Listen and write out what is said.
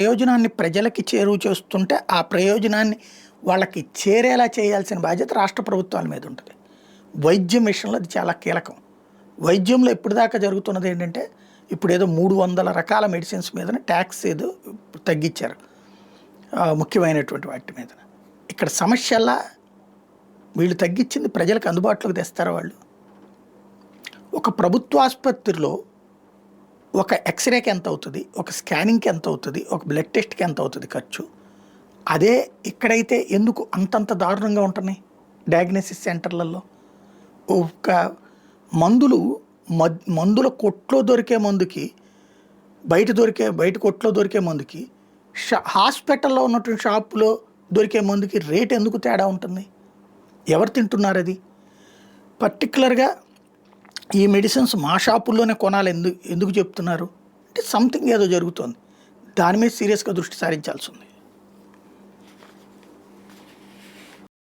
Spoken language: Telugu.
ప్రయోజనాన్ని ప్రజలకి చేరువ చేస్తుంటే, ఆ ప్రయోజనాన్ని వాళ్ళకి చేరేలా చేయాల్సిన బాధ్యత రాష్ట్ర ప్రభుత్వాల మీద ఉంటుంది. వైద్యం విషయంలో అది చాలా కీలకం. వైద్యంలో ఇప్పటిదాకా జరుగుతున్నది ఏంటంటే, ఇప్పుడేదో 300 రకాల మెడిసిన్స్ మీదన ట్యాక్స్ ఏదో తగ్గించారు. ముఖ్యమైనటువంటి వాటి మీద. ఇక్కడ సమస్యల్లా వీళ్ళు తగ్గించింది ప్రజలకు అందుబాటులోకి తెస్తారా వాళ్ళు? ఒక ప్రభుత్వ ఆసుపత్రిలో ఒక ఎక్స్రేకి ఎంత అవుతుంది, ఒక స్కానింగ్కి ఎంత అవుతుంది, ఒక బ్లడ్ టెస్ట్కి ఎంత అవుతుంది ఖర్చు? అదే ఇక్కడైతే ఎందుకు అంతంత దారుణంగా ఉంటున్నాయి డయాగ్నోసిస్ సెంటర్లలో? ఒక మందుల కొట్లో దొరికే మందుకి, బయట కొట్లో దొరికే మందుకి, హాస్పిటల్లో ఉన్నటువంటి షాపులో దొరికే మందుకి రేట్ ఎందుకు తేడా ఉంటుంది? ఎవరు తింటున్నారు అది? పర్టికులర్గా ఈ మెడిసిన్స్ మా షాపుల్లోనే కొనాలి ఎందుకు చెప్తున్నారు అంటే సంథింగ్ ఏదో జరుగుతుంది. దాని మీద సీరియస్గా దృష్టి సారించాల్సి ఉంది.